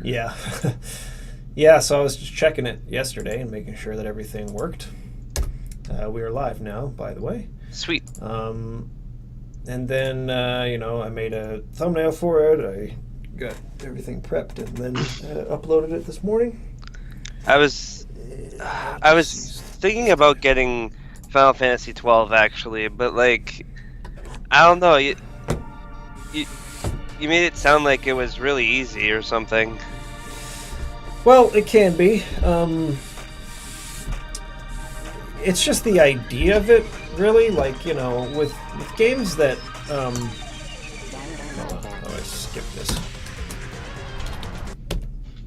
Yeah. Yeah, so I was just checking it yesterday and making sure that everything worked. We are live now, by the way. Sweet. And then, I made a thumbnail for it. I got everything prepped and then uploaded it this morning. I was thinking about getting Final Fantasy 12 actually, but like I don't know. You made it sound like it was really easy or something. Well, it can be. It's just the idea of it, really. Like, with games that. Hold on, I skipped this.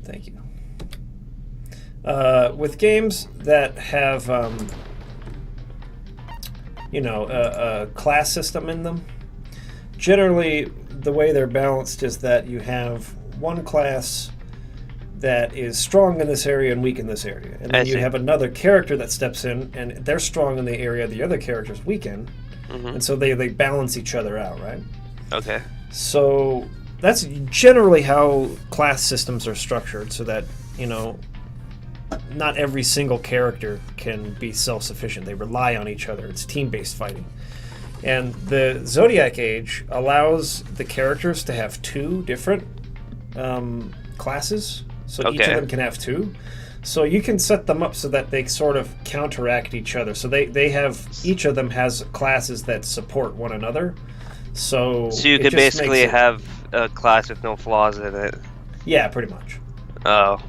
Thank you. With games that have, a class system in them, generally the way they're balanced is that you have one class that is strong in this area and weak in this area. And then you have another character that steps in, and they're strong in the area the other character's weak in. Mm-hmm. And so they balance each other out, right? Okay. So that's generally how class systems are structured, so that, not every single character can be self-sufficient. They rely on each other. It's team-based fighting. And the Zodiac Age allows the characters to have two different classes. So each of them can have two. So you can set them up so that they sort of counteract each other. So they have, each of them has classes that support one another. So you could basically have a class with no flaws in it. Yeah, pretty much. Oh.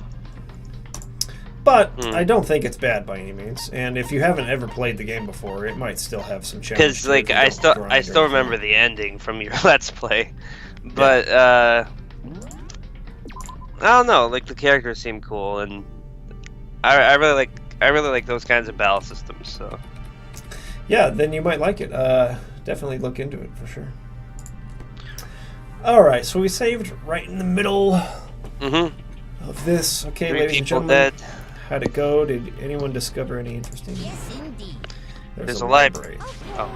But I don't think it's bad by any means. And if you haven't ever played the game before, it might still have some challenges. Because like I still remember the ending from your Let's Play, but I don't know. Like the characters seem cool, and I really like those kinds of battle systems. So yeah, then you might like it. Definitely look into it for sure. All right, so we saved right in the middle of this. Okay, ladies and gentlemen. Dead. How'd it go? Did anyone discover any interesting? Yes, indeed. There's a library. Oh,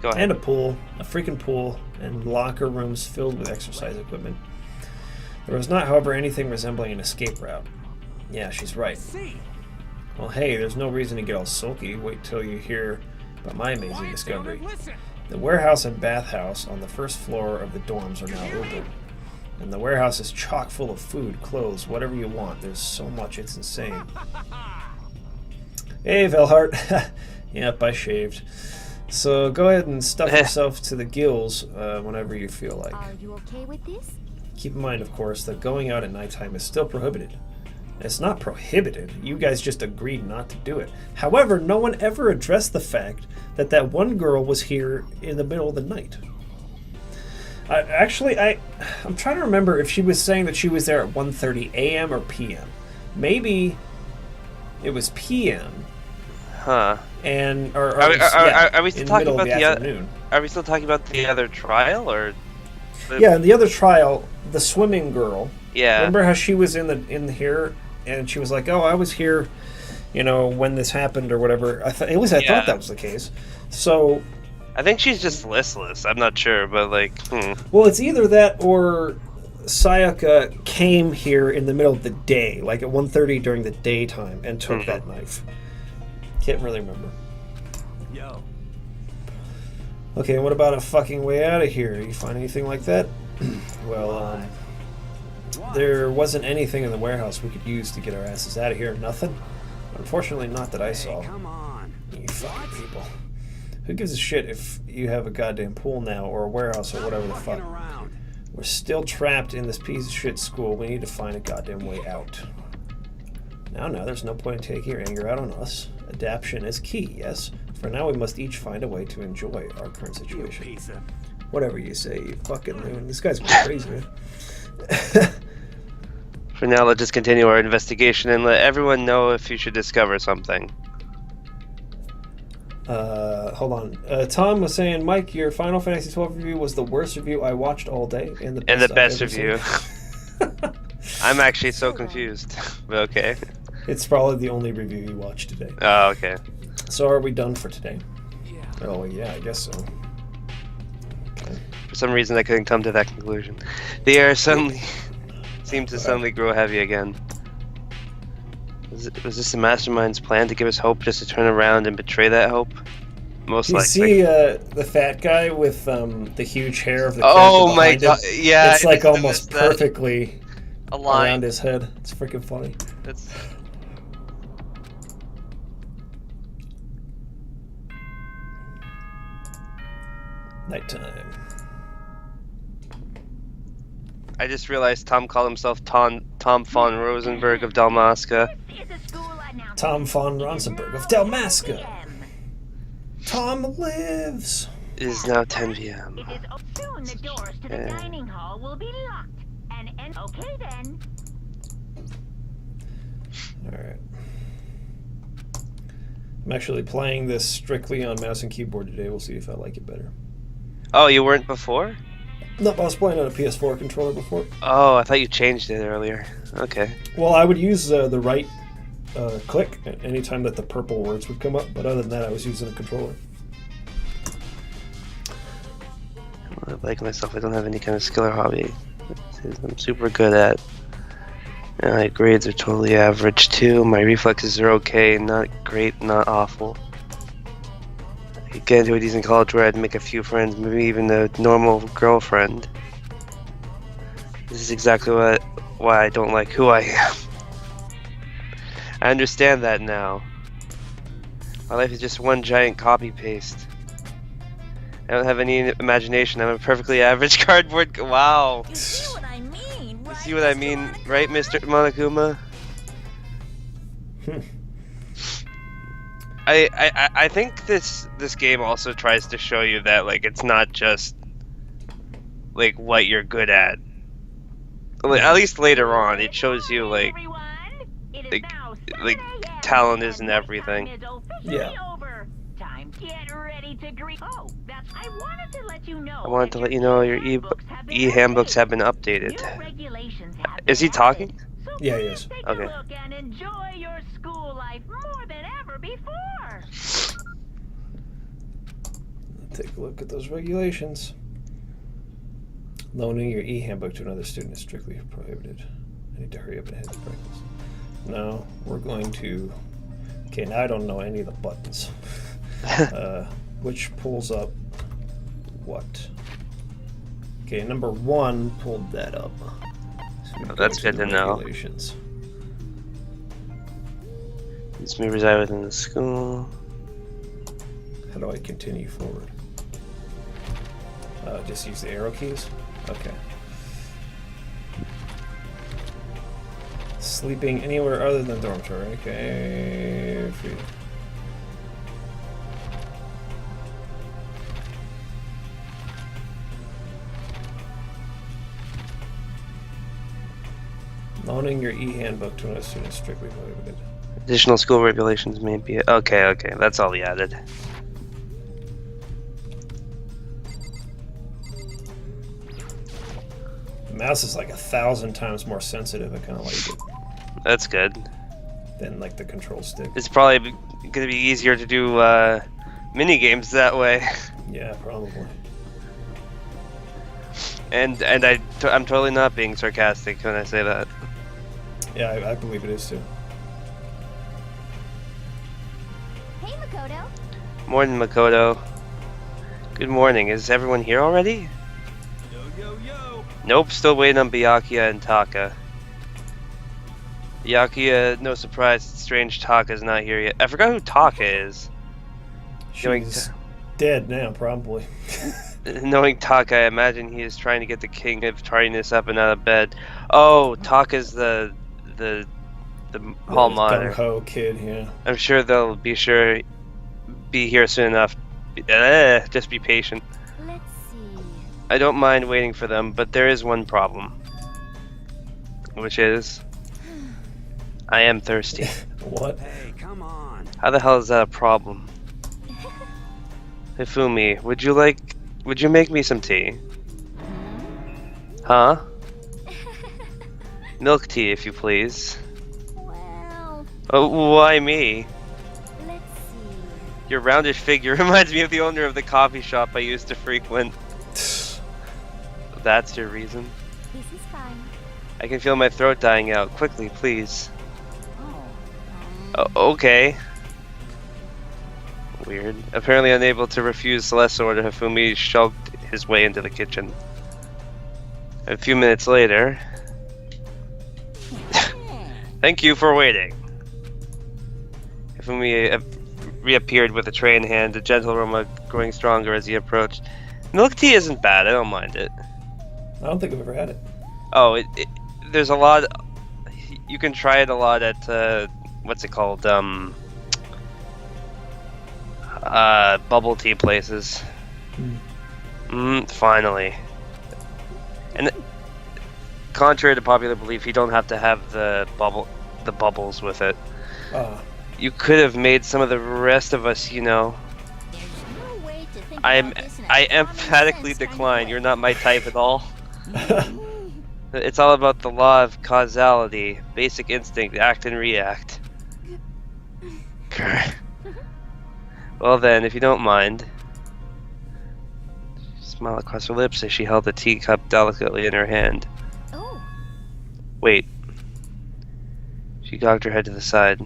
go ahead. And a pool, a freaking pool, and locker rooms filled with exercise equipment. There was not, however, anything resembling an escape route. Yeah, she's right. Well, hey, there's no reason to get all sulky. Wait till you hear about my amazing discovery. The warehouse and bathhouse on the first floor of the dorms are now open. And the warehouse is chock full of food, clothes, whatever you want. There's so much, it's insane. Hey, Velhart. Yep, I shaved. So go ahead and stuff yourself to the gills whenever you feel like. Are you okay with this? Keep in mind, of course, that going out at nighttime is still prohibited. It's not prohibited. You guys just agreed not to do it. However, no one ever addressed the fact that that one girl was here in the middle of the night. I'm trying to remember if she was saying that she was there at 1:30 a.m. or p.m. Maybe it was p.m. Huh. And are we still in talking the middle about of the afternoon. Are we still talking about the other trial or? Yeah, in the other trial, the swimming girl. Yeah. Remember how she was in here, and she was like, "Oh, I was here, when this happened or whatever." At least I thought that was the case. So. I think she's just listless. I'm not sure, but like. Well, it's either that or Sayaka came here in the middle of the day, like at 1:30 during the daytime, and took that knife. Can't really remember. Yo. Okay, what about a fucking way out of here? You find anything like that? Well, there wasn't anything in the warehouse we could use to get our asses out of here. Nothing? Unfortunately, not that I saw. Come on. You fucking people. Who gives a shit if you have a goddamn pool now, or a warehouse, or whatever the fuck? We're still trapped in this piece of shit school. We need to find a goddamn way out. Now, there's no point in taking your anger out on us. Adaptation is key, yes? For now, we must each find a way to enjoy our current situation. Whatever you say, you fucking loon. This guy's crazy, man. For now, let's just continue our investigation and let everyone know if you should discover something. Hold on. Tom was saying, Mike, your Final Fantasy XII review was the worst review I watched all day, and the best review. I'm actually so confused. But okay. It's probably the only review you watched today. Oh, okay. So are we done for today? Yeah. Oh, yeah, I guess so. Okay. For some reason, I couldn't come to that conclusion. They are suddenly seemed to suddenly grow heavy again. Was this the mastermind's plan to give us hope just to turn around and betray that hope? Most You likely. see the fat guy with the huge hair of the Oh character my behind god! him? Yeah, It's like I almost missed that. perfectly A line. around his head. It's freaking funny. That's Nighttime. I just realized Tom called himself Tom von Rosenberg of Dalmasca. Tom von Ronsenberg of Dalmasca. Tom lives. It is now 10 p.m. It is soon the doors to the Yeah. dining hall will be locked. And okay then. Alright. I'm actually playing this strictly on mouse and keyboard today. We'll see if I like it better. Oh, you weren't before? Nope, I was playing on a PS4 controller before. Oh, I thought you changed it earlier. Okay. Well, I would use the right click at any time that the purple words would come up, but other than that, I was using a controller. I like myself. I don't have any kind of skill or hobby. I'm super good at. My grades are totally average too. My reflexes are okay, not great, not awful. I could get into a decent college where I'd make a few friends, maybe even a normal girlfriend. This is exactly why I don't like who I am. I understand that now. My life is just one giant copy-paste. I don't have any imagination. I'm a perfectly average cardboard. Wow. You see what I mean, You right, see what I Mr. mean, Monaghan? right, Mr. Monokuma? I think this game also tries to show you that like it's not just like what you're good at. Like, at least later on, it shows you like Everyone, it is like- now like 7 a.m. talent isn't and everything. nighttime is officially Yeah. over. Time to get ready to greet. Oh, that's. I wanted to let you know. I wanted to that let you know your e-handbooks have been updated. New regulations have Is he been talking? added. So Yeah, he please is. take Okay. a look and enjoy your school life more than ever before. Take a look at those regulations. Loaning your e-handbook to another student is strictly prohibited. I need to hurry up and head to breakfast. No, we're going to... Okay, now I don't know any of the buttons. Which pulls up what? Okay, number 1 pulled that up. So we Oh, go that's to good the to know. regulations. This may reside within the school. How do I continue forward? Just use the arrow keys? Okay. Sleeping anywhere other than dormitory. Okay. Free. Loaning your e-handbook to another student is strictly prohibited. Additional school regulations may be... Okay, that's all we added. The mouse is like 1,000 times more sensitive. I kind of like it That's good. than like the control stick. It's probably going to be easier to do mini games that way. Yeah, probably. And I'm totally not being sarcastic when I say that. Yeah, I believe it is too. Hey, Makoto. Morning, Makoto. Good morning. Is everyone here already? Yo, yo, yo. Nope, still waiting on Byakuya and Taka. Byakuya, no surprise, it's strange Taka's not here yet. I forgot who Taka is. Knowing She's dead now, probably. Knowing Taka, I imagine he is trying to get the king of tardiness up and out of bed. Oh, Taka's the hall monitor. Gung-ho kid, yeah. I'm sure they'll be here soon enough. Just be patient. Let's see. I don't mind waiting for them, but there is one problem. Which is... I am thirsty. What? Hey, come on. How the hell is that a problem? Hifumi, would you make me some tea? Huh? Milk tea, if you please. Well, Oh, why me? let's see. Your roundish figure reminds me of the owner of the coffee shop I used to frequent. That's your reason? This is fine. I can feel my throat dying out. Quickly, please. Oh. Okay. Weird. Apparently unable to refuse Celeste's order, Hifumi shoved his way into the kitchen. A few minutes later... Thank you for waiting. Hifumi reappeared with a tray in hand, the gentle aroma growing stronger as he approached. Milk tea isn't bad, I don't mind it. I don't think I've ever had it. Oh, there's a lot... You can try it a lot at, what's it called? Bubble tea places. Finally. And contrary to popular belief, you don't have to have the bubbles with it. You could have made some of the rest of us, you know. There's no way to think I about this in a emphatically common sense kind of decline. way. You're not my type at all. It's all about the law of causality, basic instinct, act and react. Well then, if you don't mind. She smiled across her lips as she held the teacup delicately in her hand. Oh. Wait. She cocked her head to the side.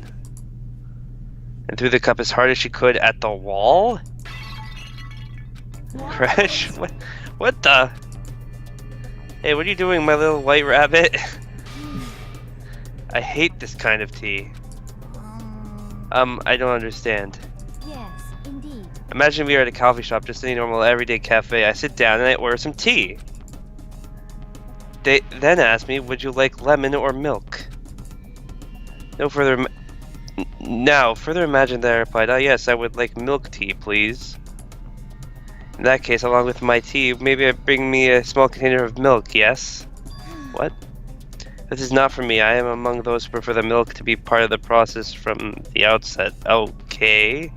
And threw the cup as hard as she could at the wall? Crash? What the? Hey, what are you doing, my little white rabbit? I hate this kind of tea. I don't understand. Yes, indeed. Imagine we are at a coffee shop, just any normal everyday cafe. I sit down and I order some tea. They then ask me, would you like lemon or milk? Now, further imagine that I replied, oh yes, I would like milk tea, please. In that case, along with my tea, maybe bring me a small container of milk, yes? What? This is not for me. I am among those who prefer the milk to be part of the process from the outset. Okay.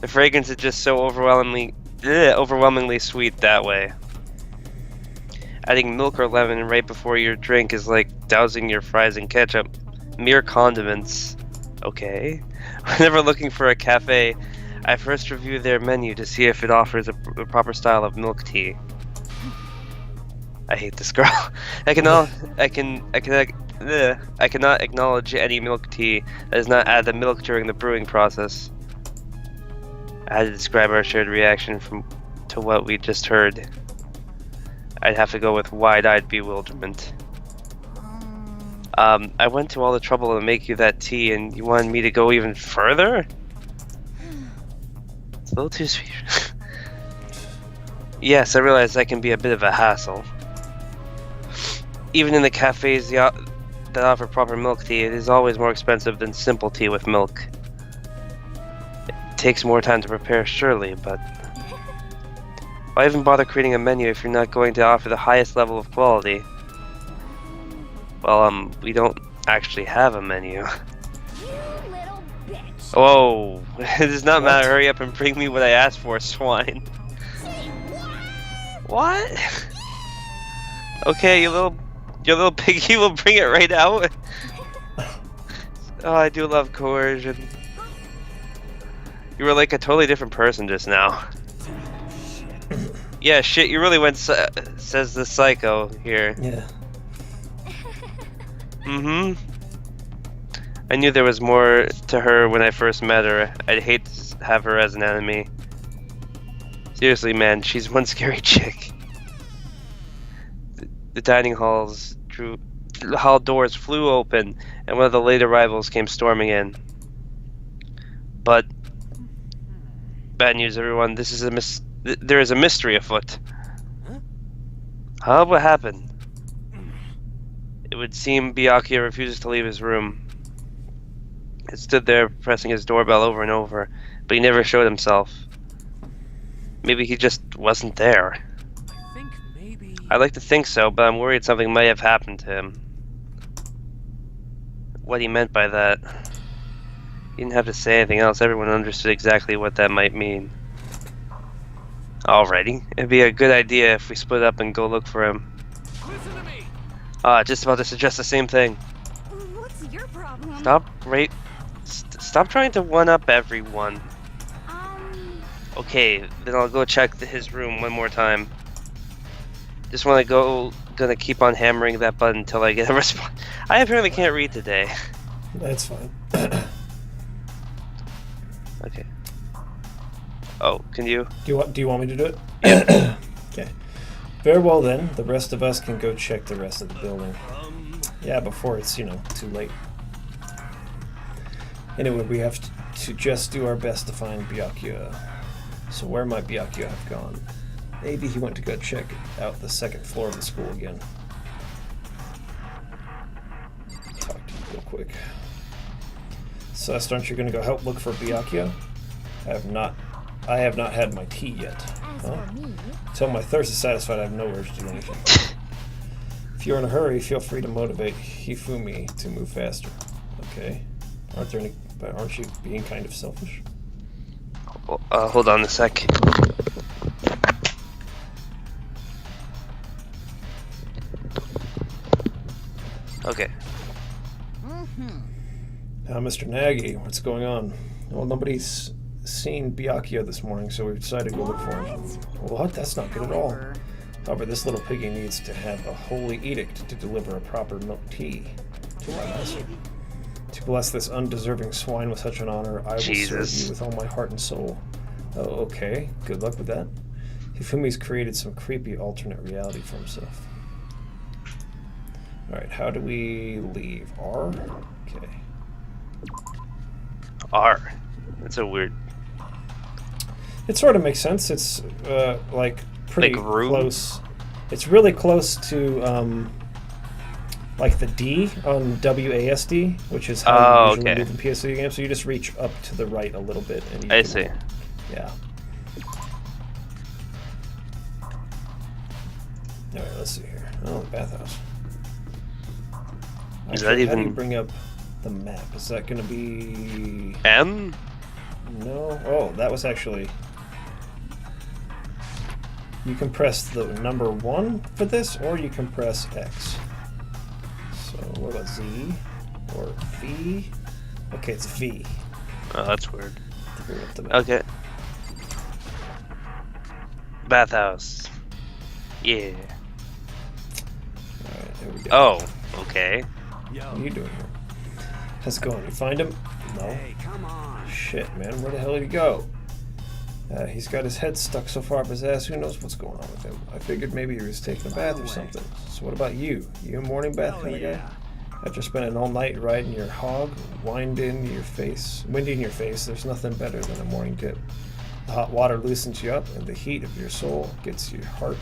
The fragrance is just so overwhelmingly sweet that way. Adding milk or lemon right before your drink is like dousing your fries in ketchup. Mere condiments. Okay. Whenever looking for a cafe, I first review their menu to see if it offers a proper style of milk tea. I hate this girl. I cannot acknowledge any milk tea that does not add the milk during the brewing process. I had to describe our shared reaction to what we just heard. I'd have to go with wide-eyed bewilderment. I went to all the trouble to make you that tea, and you wanted me to go even further? It's a little too sweet. Yes, I realize that can be a bit of a hassle. Even in the cafes that offer proper milk tea, it is always more expensive than simple tea with milk. It takes more time to prepare, surely, but... why even bother creating a menu if you're not going to offer the highest level of quality? Well, we don't actually have a menu. You little bitch. Whoa, it does not matter. Hurry up and bring me what I asked for, swine. Say What? Okay, your little piggy will bring it right out. Oh, I do love coercion. You were like a totally different person just now. Yeah, shit, you really went, says the psycho here. Yeah. I knew there was more to her when I first met her. I'd hate to have her as an enemy. Seriously, man, she's one scary chick. The dining hall doors flew open, and one of the late arrivals came storming in. But bad news, everyone. This is there is a mystery afoot. Huh? What happened? It would seem Byakuya refuses to leave his room. He stood there pressing his doorbell over and over, but he never showed himself. Maybe he just wasn't there. I think maybe... I'd like to think so, but I'm worried something might have happened to him. What he meant by that. He didn't have to say anything else. Everyone understood exactly what that might mean. Alrighty. It'd be a good idea if we split up and go look for him. Listen to me. Just about to suggest the same thing. What's your problem? Stop trying to one-up everyone. Okay, then I'll go check his room one more time. Just want to go gonna keep on hammering that button until I get a response. I apparently can't read today. That's fine. Okay. Oh, can you? Do you want me to do it? Okay. Very well then. The rest of us can go check the rest of the building. Yeah, before it's, too late. Anyway, we have to just do our best to find Byakuya. So where might Byakuya have gone? Maybe he went to go check out the second floor of the school again. Talk to you real quick. Celeste, aren't you going to go help look for Byakuya? I have not had my tea yet. As Huh? for me, Until my thirst is satisfied, I have no urge to do anything. If you're in a hurry, feel free to motivate Hifumi to move faster. Okay. Aren't you being kind of selfish? Hold on a sec. Okay. Mr. Nagy, what's going on? Well, nobody's seen Byakuya this morning, so we decided to go look for him. What? That's not good at all. However, this little piggy needs to have a holy edict to deliver a proper milk tea to my master. To bless this undeserving swine with such an honor, I will serve you with all my heart and soul. Oh, okay. Good luck with that. Hifumi's created some creepy alternate reality for himself. Alright, how do we leave? R? Okay. R. That's a weird. It sort of makes sense. It's like pretty Like room? close. It's really close to like the D on WASD, which is how you usually move in PS3 games. So you just reach up to the right a little bit, and you See. Yeah. All right, let's see here. Oh, the bathhouse. Is Actually, that how do you even bring up the map? Is that going to be? M? No. Oh, that was actually. You can press the number 1 for this, or you can press X. So what about Z or V? Okay, it's V. Oh, that's weird. To bring up the map. Okay. Bathhouse. Yeah. All right, here we go. Oh, okay. What are you doing here? How's it going? You find him? No. Hey, come on. Shit, man, where the hell did he go? He's got his head stuck so far up his ass, who knows what's going on with him. I figured maybe he was taking a bath or something. So what about you? You a morning bath kind of guy? After spending all night riding your hog, wind in your face, there's nothing better than a morning dip. The hot water loosens you up, and the heat of your soul gets your heart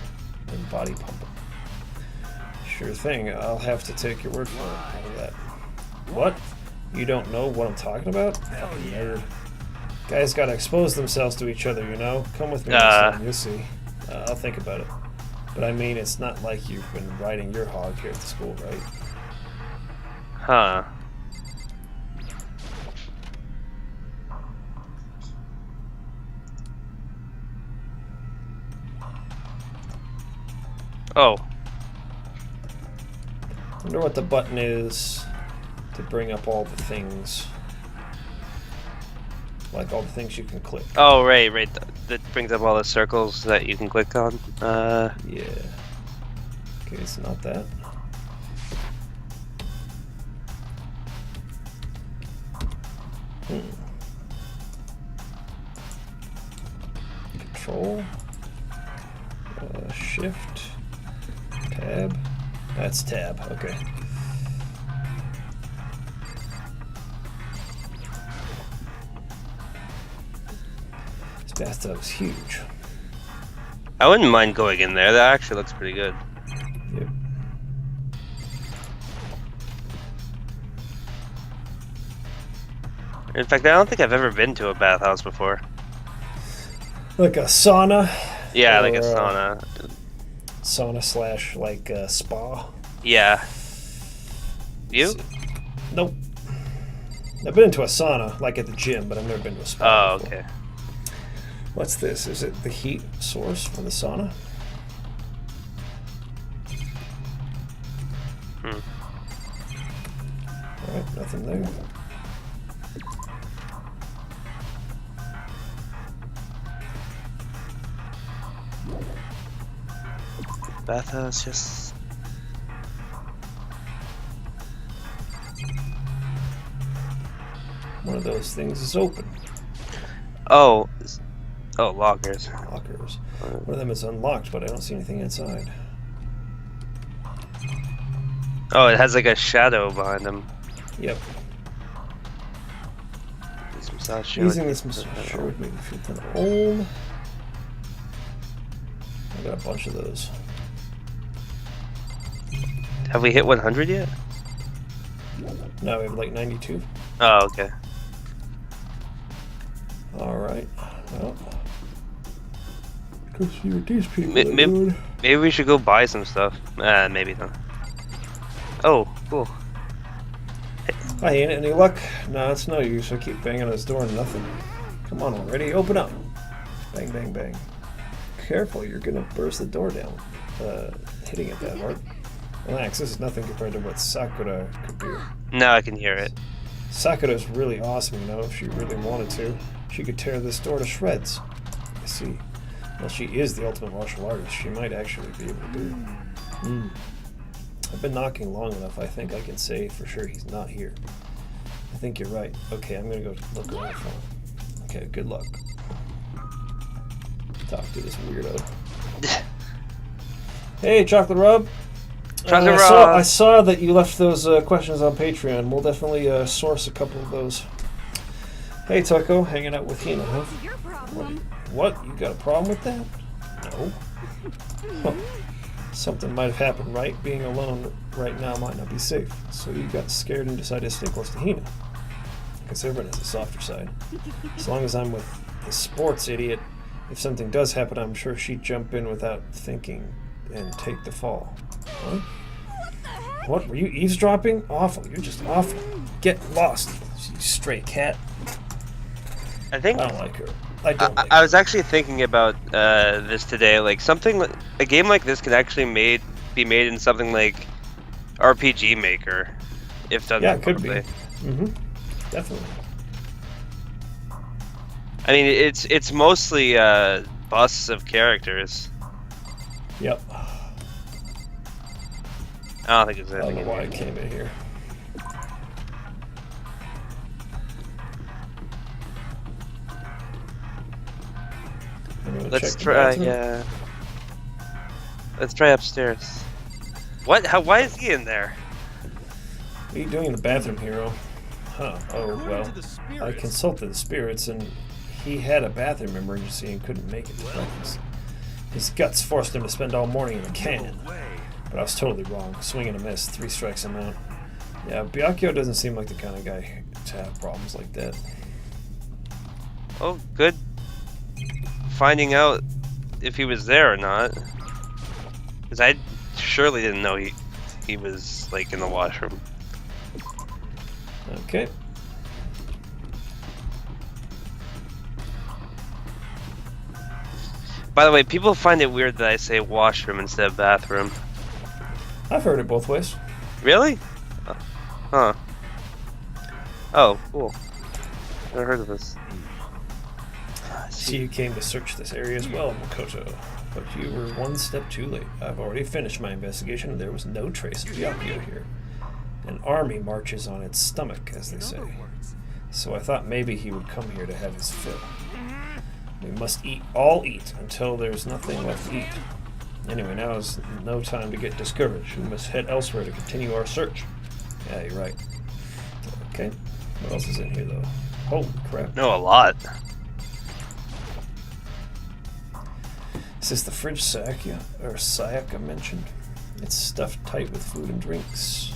and body pumping. Sure thing, I'll have to take your word for it. How about that? What? You don't know what I'm talking about? Fucking nerd. Guys gotta expose themselves to each other, Come with me next time, you'll see. I'll think about it. But I mean, it's not like you've been riding your hog here at the school, right? Huh. Oh. Wonder what the button is to bring up all the things. Like all the things you can click. Oh, right. That brings up all the circles that you can click on. Yeah. Okay, it's not that. Control. Shift. Tab. That's tab, okay. This bathtub's huge. I wouldn't mind going in there. That actually looks pretty good. Yep. In fact, I don't think I've ever been to a bathhouse before. Like a sauna? Yeah, like a Or, sauna. Sauna slash like spa? Yeah. You? Nope. I've been to a sauna, like at the gym, but I've never been to a spa. Oh, before. okay. What's this? Is it the heat source for the sauna? Alright, nothing there. Bathhouse, yes. One of those things is open. Oh, lockers. Lockers. One of them is unlocked, but I don't see anything inside. Oh, it has like a shadow behind him. Yep. This massage chair. Using this massage chair would make me feel kind of old. I got a bunch of those. Have we hit 100 yet? No, we have like 92. Oh, okay. Alright. Well. Go see what these people are doing. Maybe we should go buy some stuff. Maybe not. Oh, cool. Hi, ain't it any luck? No, it's no use. I keep banging on his door and nothing. Come on already, open up. Bang, bang, bang. Careful, you're gonna burst the door down. Hitting it that hard. Relax, this is nothing compared to what Sakura could do. Now I can hear it. Sakura's really awesome, you know, if she really wanted to. She could tear this door to shreds. I see. Well, she is the ultimate martial artist. She might actually be able to do it. I've been knocking long enough, I think I can say for sure he's not here. I think you're right. Okay, I'm gonna go look around for him. Okay, good luck. Talk to this weirdo. Hey, Chocolate Rub! Chocolate I Rub! saw that you left those questions on Patreon. We'll definitely source a couple of those. Hey, Tucko, hanging out with Hina, huh? What's your problem? What? You got a problem with that? No. Huh. Something might have happened, right? Being alone right now might not be safe. So you got scared and decided to stay close to Hina. I guess everyone has a softer side. As long as I'm with the sports idiot, if something does happen, I'm sure she'd jump in without thinking and take the fall. What? What? Were you eavesdropping? Awful. You're just awful. Get lost, you stray cat. I think I don't like her. I don't like I her. was actually thinking about this today. Like a game like this could actually be made in something like RPG Maker, if done Yeah, it could be. properly. Definitely. I mean, it's mostly busts of characters. Yep. I don't think it's I don't anything. know why I came in here. I'm gonna Let's check the try. bathroom. Yeah. Let's try upstairs. What? Why is he in there? What are you doing in the bathroom, hero? Huh. Oh, well. I consulted the spirits, and he had a bathroom emergency and couldn't make it to breakfast. His guts forced him to spend all morning in the can. But I was totally wrong. Swing and a miss. 3 strikes him out. Yeah, Byakuya doesn't seem like the kind of guy to have problems like that. Oh, good. Finding out if he was there or not. Because I surely didn't know he was like in the washroom. Okay. By the way, people find it weird that I say washroom instead of bathroom. I've heard it both ways. Really? Huh. Oh, cool. Never heard of this. See, you came to search this area as well, Makoto. But you were one step too late. I've already finished my investigation and there was no trace of Byakuya here. An army marches on its stomach, as they say. So I thought maybe he would come here to have his fill. We must all eat, until there's nothing left to eat. Anyway, now is no time to get discouraged. We must head elsewhere to continue our search. Yeah, you're right. Okay. What else is in here, though? Holy crap. No, a lot. Is this the fridge Sayaka mentioned? It's stuffed tight with food and drinks.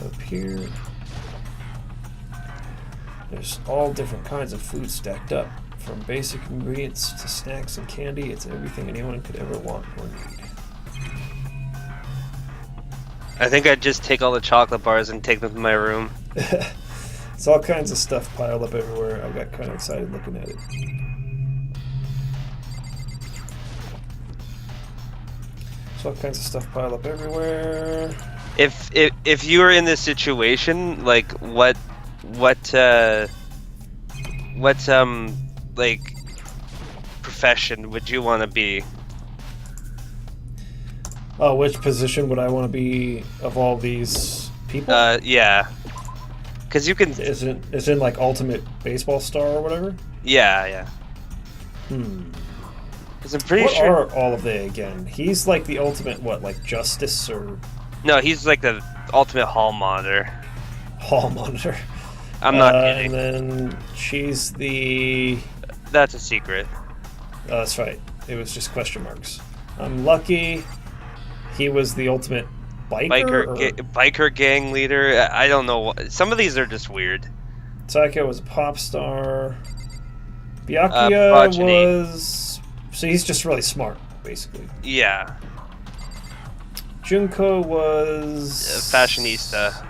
Up here. There's all different kinds of food stacked up. From basic ingredients to snacks and candy, it's everything anyone could ever want or need. I think I'd just take all the chocolate bars and take them to my room. It's all kinds of stuff piled up everywhere. I got kind of excited looking at it. There's all kinds of stuff piled up everywhere. If you were in this situation, like what like profession would you want to be? Oh, which position would I want to be of all these people? Yeah. Because you can. Isn't like Ultimate Baseball Star or whatever? Yeah. Hmm. Because I'm pretty What sure. are all of they again? He's like the ultimate what, like Justice or No, he's like the ultimate hall monitor. Hall Monitor? I'm not kidding. And then she's the. That's a secret. Oh, that's right. It was just question marks. I'm Lucky. He was the ultimate Biker gang leader. I don't know. Some of these are just weird. Taika was a pop star. Byakuya Progeny. was. So he's just really smart, basically. Yeah. Junko was. Fashionista.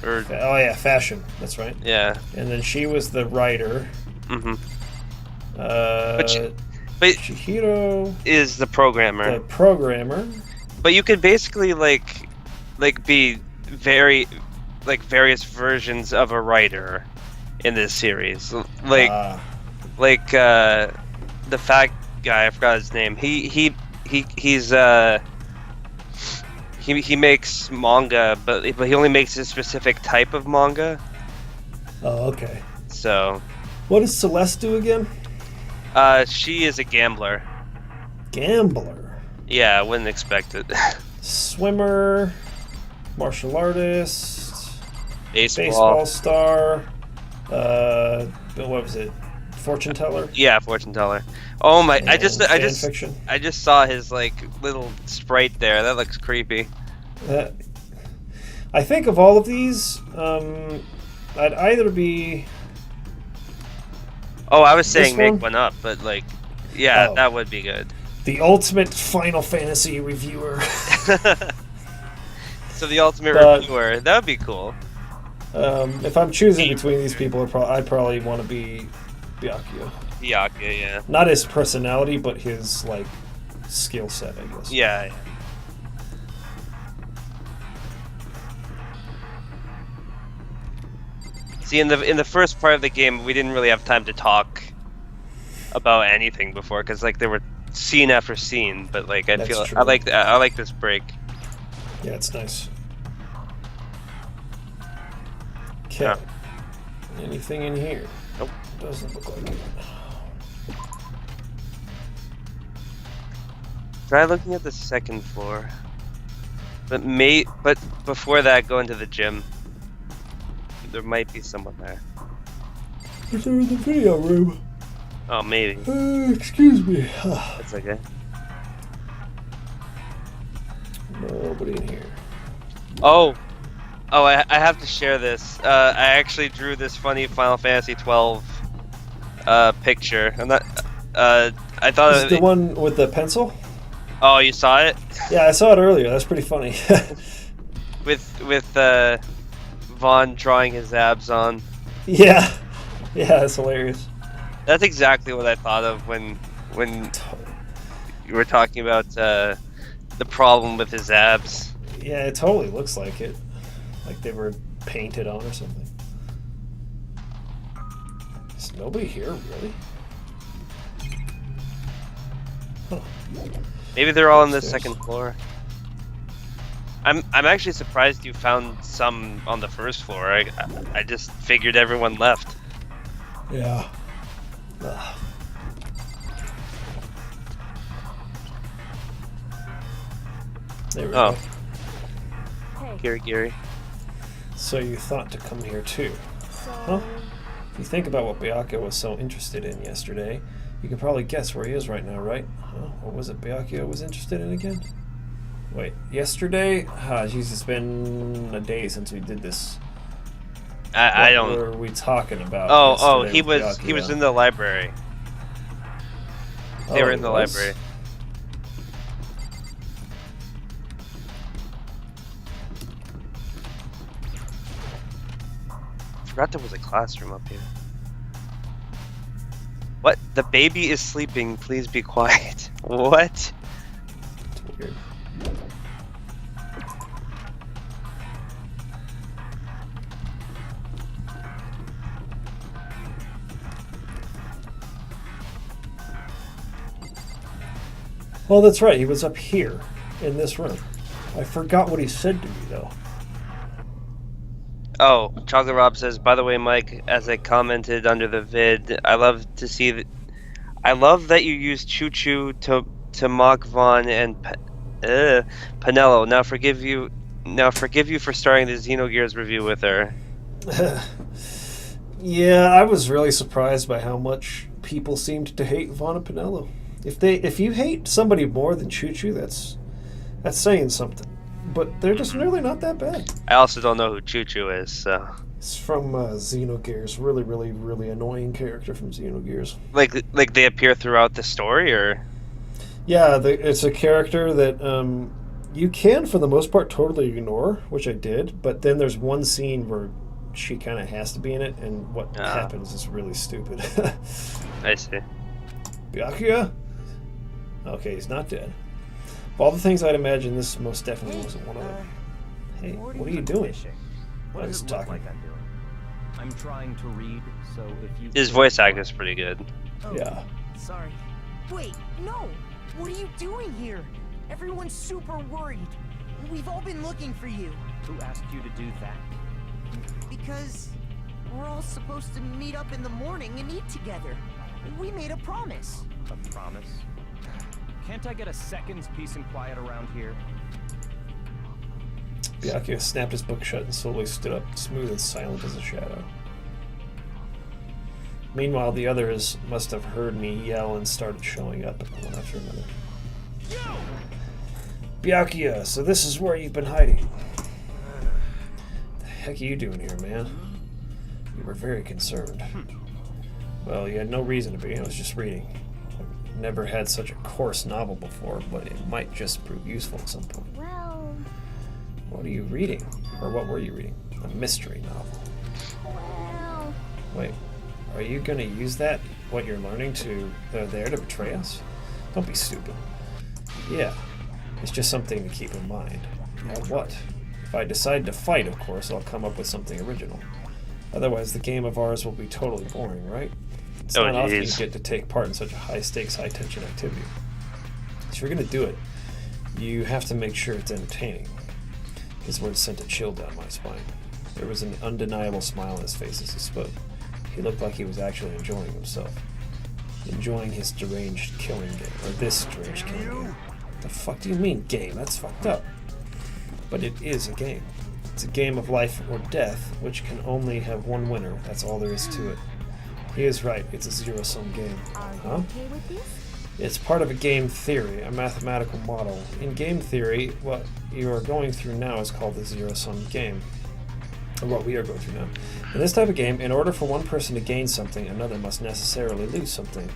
Or Oh, yeah, fashion. That's right. yeah. And then she was the writer. Mm-hmm. But Chihiro is the programmer. the programmer. But you could basically like be very various versions of a writer in this series. The fat guy, I forgot his name. He makes manga, but he only makes a specific type of manga. Oh, okay. So What does Celeste do again? she is a gambler. Gambler. Yeah, I wouldn't expect it. Swimmer. Martial artist. Baseball. Baseball star. What was it? Fortune teller. Yeah, fortune teller. Oh my! I And just fiction. saw his like little sprite there. That looks creepy. I think of all of these, I'd either be. Oh, I was saying This one? make one up, but like, yeah, Oh. that would be good. The ultimate Final Fantasy reviewer. So the ultimate But- reviewer, that would be cool. If I'm choosing between these people, I'd probably want to be Byakuya. Byakuya, yeah. Not his personality, but his like skill set, I guess. Yeah. See, in the first part of the game, we didn't really have time to talk about anything before, because like there were scene after scene. But like I That's feel true. I like this break. Yeah, it's nice. Okay. Yeah. Anything in here? Nope. Doesn't look like it. Try looking at the second floor. But before that, go into the gym. There might be someone there. Is there in the video room? Oh, maybe. Excuse me. That's okay. Nobody in here. Oh, I have to share this. I actually drew this funny Final Fantasy 12 picture. I'm not. I thought Is it the one with the pencil? Oh, you saw it? Yeah, I saw it earlier. That's pretty funny. with Vaughn drawing his abs on. Yeah, that's hilarious. That's exactly what I thought of when you were talking about the problem with his abs. Yeah, it totally looks like it. Like they were painted on or something. Is nobody here, really? Huh. Maybe they're all on the Upstairs. second floor. I'm actually surprised you found some on the first floor. I just figured everyone left. Yeah. Ugh. There we Oh. go. Giri. So you thought to come here too. So, Huh? If you think about what Byakuya was so interested in yesterday, you can probably guess where he is right now, right? Huh? What was it Byakuya was interested in again? Wait, yesterday? Jeez, it's been a day since we did this. I What don't. were we talking about? Oh, yesterday he with was Byakuya? in the library. They Oh, were he in the was? library. Forgot there was a classroom up here. What? The baby is sleeping. Please be quiet. What? It's weird. Well, that's right. He was up here in this room. I forgot what he said to me, though. Oh, Chocolate Rob says, by the way, Mike, as I commented under the vid, I love that you use Choo Choo to mock Vaughn and Pinello. Now forgive you for starting the Xenogears review with her. Yeah, I was really surprised by how much people seemed to hate Vaughn and Pinello. If you hate somebody more than Choo Choo, that's saying something. But they're just really not that bad. I also don't know who Choo Choo is, so. It's from Xenogears. Really, really, really annoying character from Xenogears. Like they appear throughout the story, or? Yeah, it's a character that you can, for the most part, totally ignore, which I did. But then there's one scene where she kind of has to be in it, and what happens is really stupid. I see. Byakuya? Okay, he's not dead. Of all the things I'd imagine, this most definitely wasn't one of them. Hey, what are you doing? What I does was it look talking. like I'm doing? I'm trying to read, so if you... His voice acting is pretty good. Oh, Yeah. Sorry. Wait, no! What are you doing here? Everyone's super worried. We've all been looking for you. Who asked you to do that? Because we're all supposed to meet up in the morning and eat together. We made a promise. A promise? Can't I get a second's peace and quiet around here? Byakuya snapped his book shut and slowly stood up, smooth and silent as a shadow. Meanwhile, the others must have heard me yell and started showing up one after another. Byakuya, so this is where you've been hiding. The heck are you doing here, man? You were very concerned. Well, you had no reason to be. I was just reading. I've never had such a coarse novel before, but it might just prove useful at some point. Well, What are you reading? Or what were you reading? A mystery novel. well, Wait, are you going to use that, what you're learning, they're there to betray us? Don't be stupid. Yeah, it's just something to keep in mind. Now what? If I decide to fight, of course, I'll come up with something original. Otherwise, the game of ours will be totally boring, right? It's not often you get to take part in such a high-stakes, high-tension activity. If you're going to do it, you have to make sure it's entertaining. His words sent a chill down my spine. There was an undeniable smile on his face as he spoke. He looked like he was actually enjoying himself. Enjoying his deranged killing game. Or this deranged killing game. The fuck do you mean, game? That's fucked up. But it is a game. It's a game of life or death, which can only have one winner. That's all there is to it. He is right. It's a zero-sum game. are you Huh? okay with this? It's part of a game theory, a mathematical model. In game theory, what you are going through now is called the zero-sum game. Or what we are going through now. In this type of game, in order for one person to gain something, another must necessarily lose something.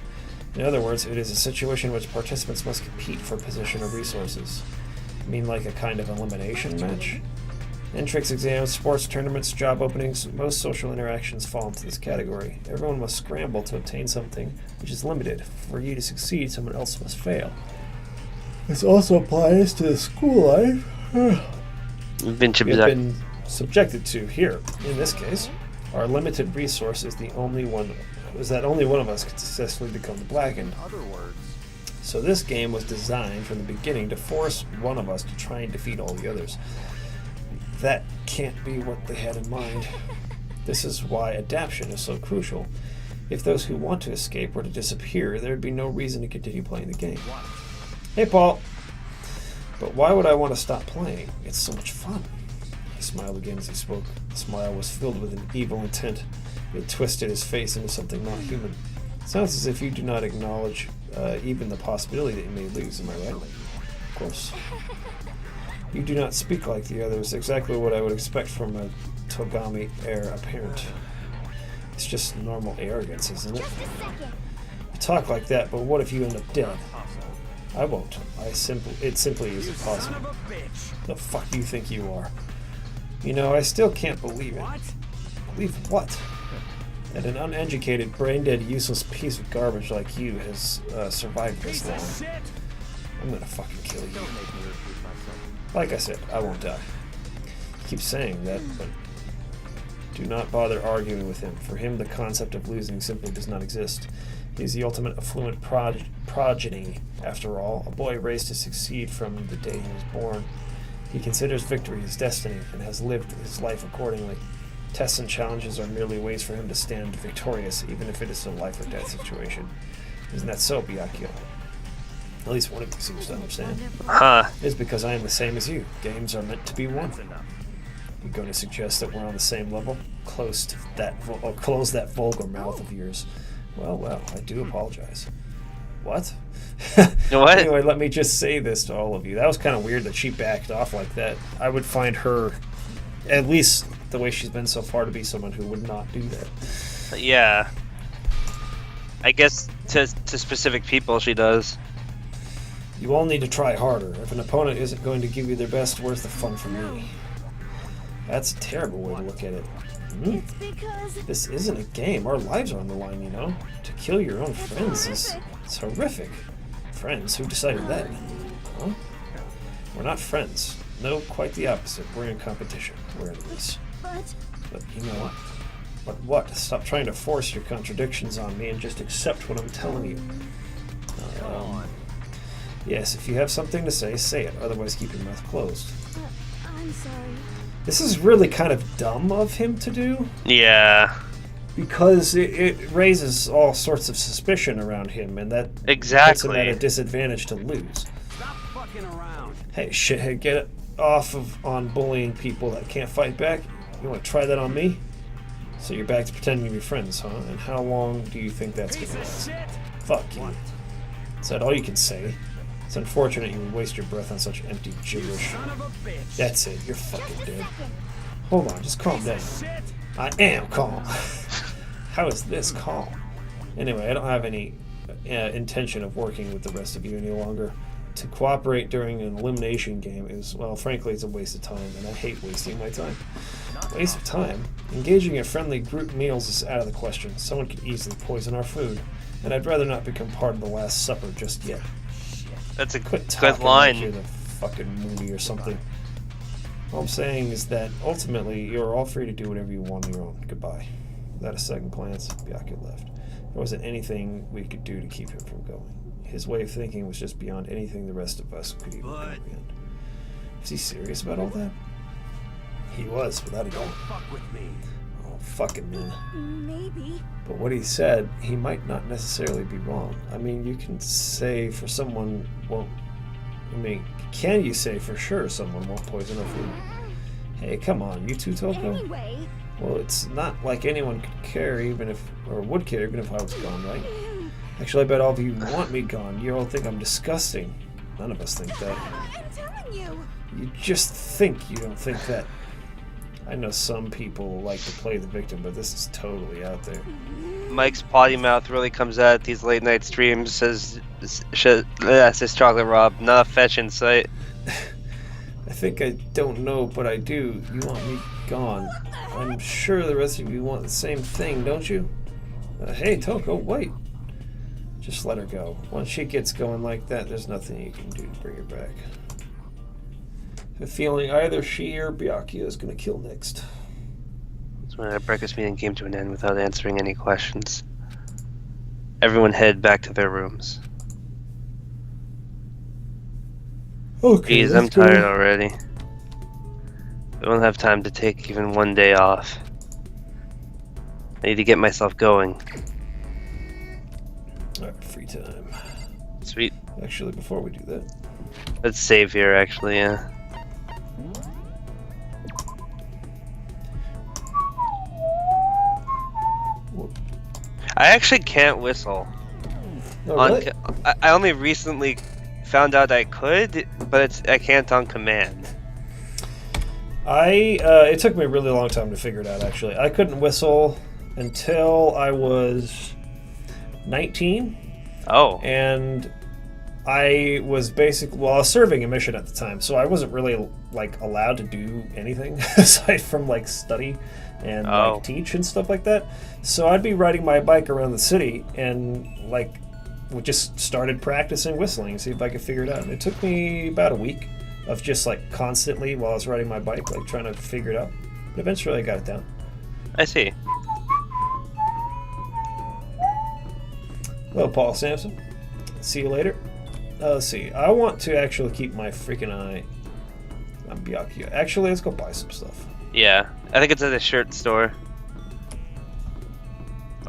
In other words, it is a situation in which participants must compete for position or resources. You mean like a kind of elimination match? Entrance exams, sports tournaments, job openings, most social interactions fall into this category. Everyone must scramble to obtain something which is limited. For you to succeed, someone else must fail. This also applies to school life. We have been subjected to here. In this case, our limited resource is that only one of us could successfully become the Blackened. In other words, So this game was designed from the beginning to force one of us to try and defeat all the others. That can't be what they had in mind. This is why adaptation is so crucial. If those who want to escape were to disappear, there would be no reason to continue playing the game. Hey, Paul. But why would I want to stop playing? It's so much fun. He smiled again as he spoke. The smile was filled with an evil intent. It twisted his face into something not human. It sounds as if you do not acknowledge even the possibility that you may lose, am I right? Of course. You do not speak like the others, exactly what I would expect from a Togami heir apparent. It's just normal arrogance, isn't it? Just a second. You talk like that, but what if you end up dead? I won't. It simply isn't possible. son of a bitch! The fuck do you think you are? You know, I still can't believe it. What? Believe what? That an uneducated, brain-dead, useless piece of garbage like you has survived this Piece of long. shit! I'm gonna fucking kill you. Don't make me repeat myself. Like I said, I won't die. He keeps saying that, but do not bother arguing with him. For him, the concept of losing simply does not exist. He is the ultimate affluent progeny, after all, a boy raised to succeed from the day he was born. He considers victory his destiny and has lived his life accordingly. Tests and challenges are merely ways for him to stand victorious, even if it is a life or death situation. Isn't that so, Byakuya? At least one of you seems to understand. Huh. It's because I am the same as you. Games are meant to be won. You're going to suggest that we're on the same level? Close that vulgar mouth of yours. Well, I do apologize. What? What? Anyway, let me just say this to all of you. That was kind of weird that she backed off like that. I would find her, at least the way she's been so far, to be someone who would not do that. Yeah. I guess to specific people she does. You all need to try harder. If an opponent isn't going to give you their best, where's the fun for me? That's a terrible way to look at it. It's because This isn't a game. Our lives are on the line, you know? To kill your own friends is it's horrific. Friends? Who decided that? Huh? We're not friends. No, quite the opposite. We're in competition. We're in this. But you know what? But what? Stop trying to force your contradictions on me and just accept what I'm telling you. Yes, if you have something to say, say it. Otherwise, keep your mouth closed. I'm sorry. This is really kind of dumb of him to do, Yeah. because it raises all sorts of suspicion around him, and that puts him Exactly. at a disadvantage to lose. Stop fucking around. Hey, shithead, get off on bullying people that can't fight back. You want to try that on me? So you're back to pretending to be friends, huh? And how long do you think that's going to last? Fuck you. Is that all you can say? It's unfortunate you would waste your breath on such empty gibberish. Son of a bitch. That's it, you're fucking dead. Hold on, just calm down. I am calm. How is this calm? Anyway, I don't have any intention of working with the rest of you any longer. To cooperate during an elimination game is, well, frankly, it's a waste of time, and I hate wasting my time. Waste of time? Engaging in friendly group meals is out of the question. Someone could easily poison our food, and I'd rather not become part of the Last Supper just yet. That's a Quit good talking line. like you're the fucking movie or something. All I'm saying is that ultimately you're all free to do whatever you want on your own. Goodbye. Without a second glance, Byakuya left. There wasn't anything we could do to keep him from going. His way of thinking was just beyond anything the rest of us could even comprehend. Was he serious about all that? He was, without a doubt. Fuck with me. Oh, fucking man. Maybe. But what he said, he might not necessarily be wrong. I mean, you can say for someone won't... I mean, can you say for sure someone won't poison our food? Hey, come on, you too, Toko? Anyway, Well, it's not like anyone could care even if... or would care even if I was gone, right? Actually, I bet all of you want me gone. You all think I'm disgusting. None of us think that. I'm telling you. You just think you don't think that. I know some people like to play the victim, but this is totally out there. Mike's potty mouth really comes out at these late night streams. Says Chocolate Rob, not a fetch in sight. I think I don't know, but I do. You want me gone. I'm sure the rest of you want the same thing, don't you? Hey, Toko, wait. Just let her go. Once she gets going like that, there's nothing you can do to bring her back. I have a feeling either she or Byakuya is going to kill next. That's when our breakfast meeting came to an end without answering any questions. Everyone headed back to their rooms. Okay, Jeez, I'm tired already. I won't have time to take even one day off. I need to get myself going. Alright, free time. Sweet. Actually, before we do that, Let's save here, actually, yeah. I actually can't whistle. oh, On really? I only recently found out I could, but I can't on command. It took me a really long time to figure it out, actually. I couldn't whistle until I was 19, Oh. and I was basically, well, I was serving a mission at the time, so I wasn't really, like, allowed to do anything aside from, like, study and, like, teach and stuff like that. So I'd be riding my bike around the city and, like, we just started practicing whistling, see if I could figure it out. And it took me about a week of just, like, constantly while I was riding my bike, like, trying to figure it out. But eventually I got it down. I see. Well, Paul Sampson, see you later. Let's see. I want to actually keep my freaking eye on Byakuya. Actually, let's go buy some stuff. Yeah. I think it's at a shirt store.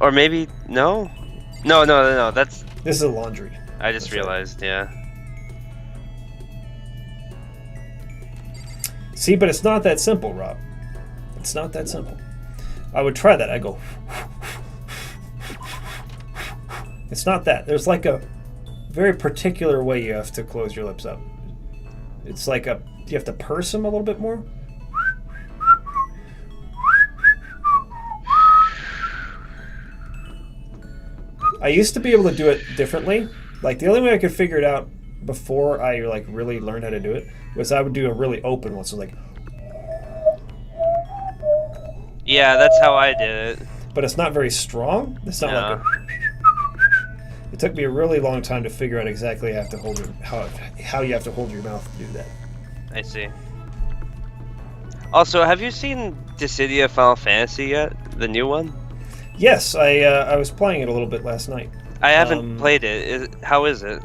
Or maybe no. No. That's. This is a laundry. I just That's right. realized. Yeah. See, but it's not that simple, Rob. It's not that simple. I would try that. I go. It's not that. There's like a very particular way you have to close your lips up. It's like you have to purse them a little bit more. I used to be able to do it differently. Like the only way I could figure it out before I like really learned how to do it was I would do a really open one. So like, Yeah, that's how I did it. but it's not very strong. It's not like it took me a really long time to figure out exactly how you have to hold your mouth to do that. I see. Also, have you seen Dissidia Final Fantasy yet? The new one? Yes, I was playing it a little bit last night. I haven't played it. How is it?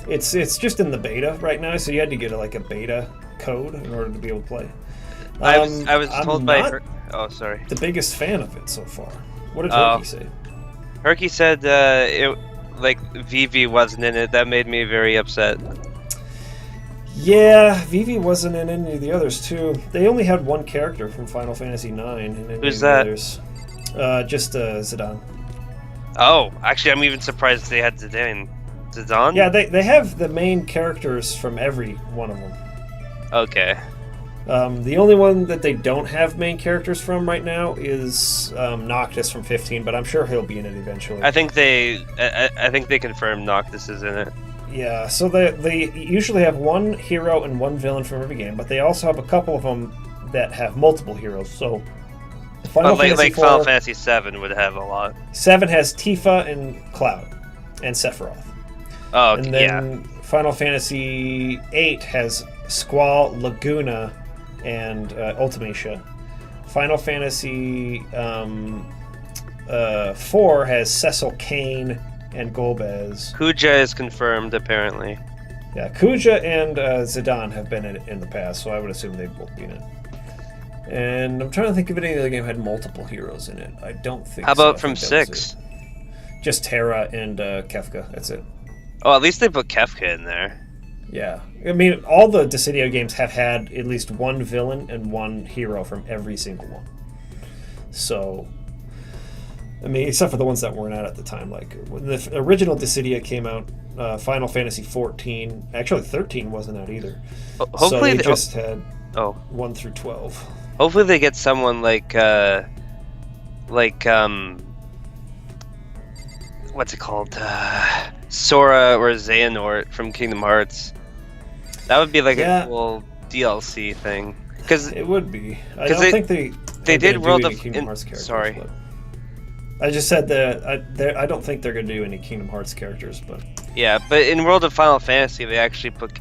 It's just in the beta right now, so you had to get a beta code in order to be able to play. I was told I'm by not her. Oh, sorry. the biggest fan of it so far. What did Oh. Herky say? Herky said Vivi wasn't in it. That made me very upset. Yeah, Vivi wasn't in any of the others too. They only had one character from Final Fantasy IX. In any Who's of the that? Others. Just Zidane. Oh, actually, I'm even surprised they had Zidane. Zidane? Yeah, they have the main characters from every one of them. Okay. The only one that they don't have main characters from right now is Noctis from 15, but I'm sure he'll be in it eventually. I think they confirmed Noctis is in it. Yeah, so they usually have one hero and one villain from every game, but they also have a couple of them that have multiple heroes. So Final Fantasy IV, Final Fantasy VII would have a lot. 7 has Tifa and Cloud and Sephiroth. Oh, And yeah. then Final Fantasy VIII has Squall, Laguna, and Ultimecia. Final Fantasy IV has Cecil Kane and Golbez. Kuja is confirmed, apparently. Yeah, Kuja and Zidane have been in it in the past, so I would assume they've both been in it. And I'm trying to think if any other game had multiple heroes in it. I don't think How so. about I from think that was 6? it. Just Terra and Kefka. That's it. Oh, at least they put Kefka in there. Yeah. I mean, all the Dissidia games have had at least one villain and one hero from every single one. So, I mean, except for the ones that weren't out at the time. Like, when the original Dissidia came out, Final Fantasy 14, actually 13 wasn't out either. Hopefully so they just had Oh, 1 through 12. hopefully they get someone like what's it called? Sora or Xehanort from Kingdom Hearts. That would be like Yeah. a cool DLC thing. Because It would be. I 'Cause don't they- think they they are did gonna World do of any Kingdom in- Hearts characters. sorry. But I just said that I don't think they're going to do any Kingdom Hearts characters, but yeah, but in World of Final Fantasy, they actually put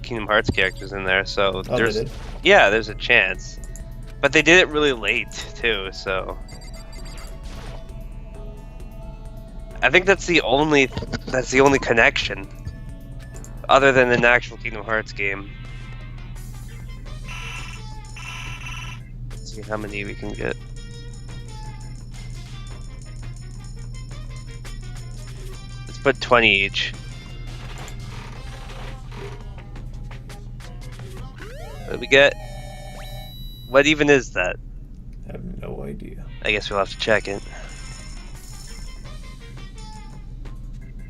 Kingdom Hearts characters in there, so oh, there's they did. yeah, there's a chance. But they did it really late too, so I think that's the only connection, other than an actual Kingdom Hearts game. Let's see how many we can get. Let's put 20 each. What did we get? What even is that? I have no idea. I guess we'll have to check it.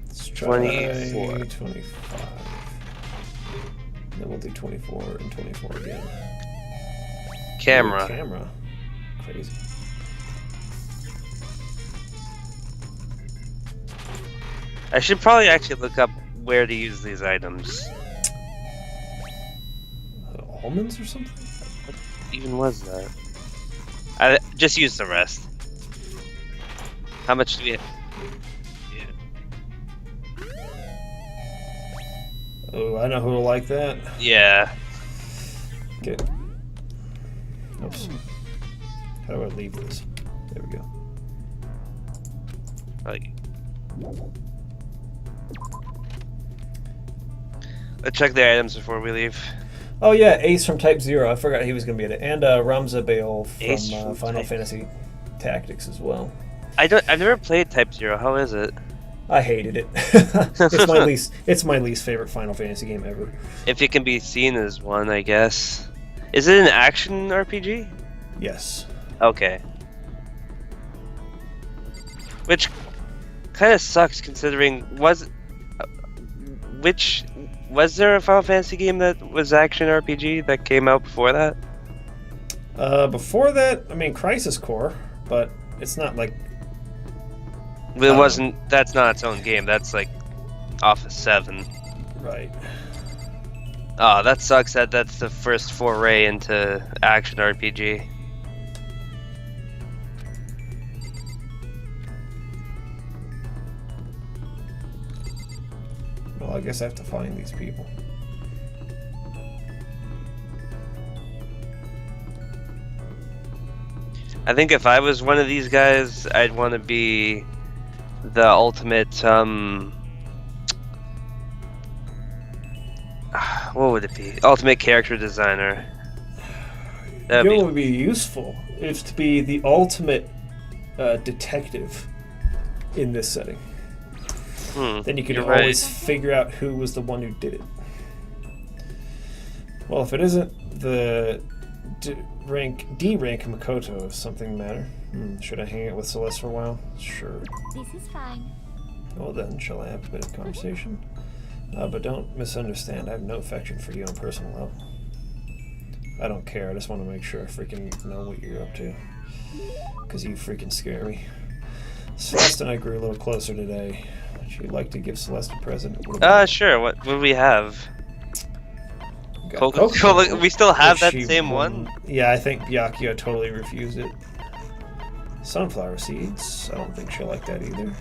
Let's try 24. 25. Then we'll do 24 and 24 again. Camera. Ooh, camera. Crazy. I should probably actually look up where to use these items. Almonds or something? What even was that? I just use the rest. How much do we have? Oh, I know who will like that. Yeah. Okay. Oops. How do I leave this? There we go. Like. Let's check the items before we leave. Oh yeah, Ace from Type Zero. I forgot he was going to be in it, and Ramza Bale Ace from from Final Type- Fantasy Tactics as well. I've never played Type Zero. How is it? I hated it. It's my least favorite Final Fantasy game ever. If it can be seen as one, I guess. Is it an action RPG? Yes. Okay. Which kind of sucks considering was there a Final Fantasy game that was action RPG that came out before that? Before that, I mean Crisis Core, but it's not like. It wasn't. That's not its own game. That's like off of 7. Right. Oh, that sucks. That's the first foray into action RPG. Well, I guess I have to find these people. I think if I was one of these guys, I'd want to be the ultimate. What would it be? Ultimate character designer. You know what would be useful is to be the ultimate detective in this setting. Then you could You're always right. figure out who was the one who did it. Well, if it isn't the D rank Makoto, if something matter. Should I hang out with Celeste for a while? Sure. This is fine. Well then, shall I have a bit of conversation? But don't misunderstand, I have no affection for you on a personal level. I don't care, I just want to make sure I freaking know what you're up to. Because you freaking scare me. Celeste and I grew a little closer today. Would you like to give Celeste a present? Sure. What would we have? Got Coca-Cola. We still have which that she same wouldn't- one? Yeah, I think Byakuya totally refused it. Sunflower seeds. I don't think she'll like that either.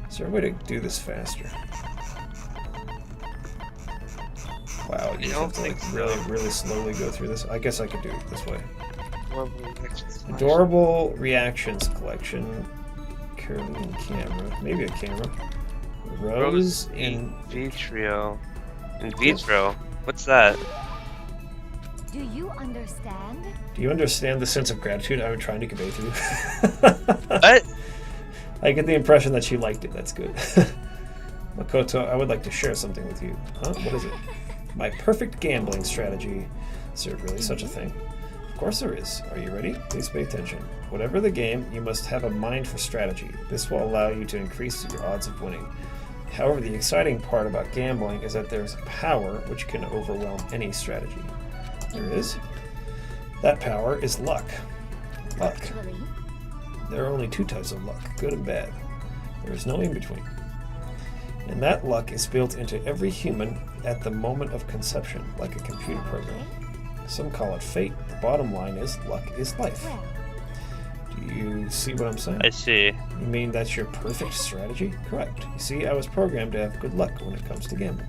Is there a way to do this faster? Wow, you have to like really slowly go through this. I guess I could do it this way. Adorable Reactions Collection. Curling camera. Maybe a camera. Rose in vitro. In vitro? What's that? Do you understand? Do you understand the sense of gratitude I'm trying to convey to you? What? I get the impression that she liked it. That's good. Makoto, I would like to share something with you. Huh? What is it? My perfect gambling strategy. Is there really such a thing? Of course there is. Are you ready? Please pay attention. Whatever the game, you must have a mind for strategy. This will allow you to increase your odds of winning. However, the exciting part about gambling is that there's power which can overwhelm any strategy. There is. That power is luck. Luck. Actually, There are only 2 types of luck, good and bad. There is no in-between. And that luck is built into every human at the moment of conception, like a computer program. Some call it fate. The bottom line is luck is life. well, Do you see what I'm saying? I see. You mean that's your perfect strategy? Correct. You see, I was programmed to have good luck when it comes to gambling.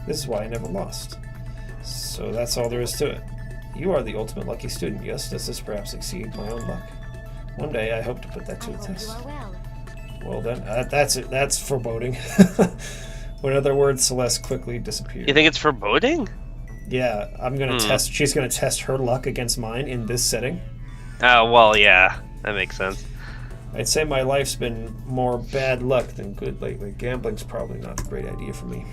This is why I never lost. So that's all there is to it. You are the ultimate lucky student. Yes, does this perhaps exceed my own luck? One day I hope to put that I to the hope you test. are well. Well then, that's it. That's foreboding. In other words, Celeste quickly disappeared. You think it's foreboding? Yeah, I'm gonna test. She's gonna test her luck against mine in this setting. Oh, well, yeah. That makes sense. I'd say my life's been more bad luck than good lately. Gambling's probably not a great idea for me.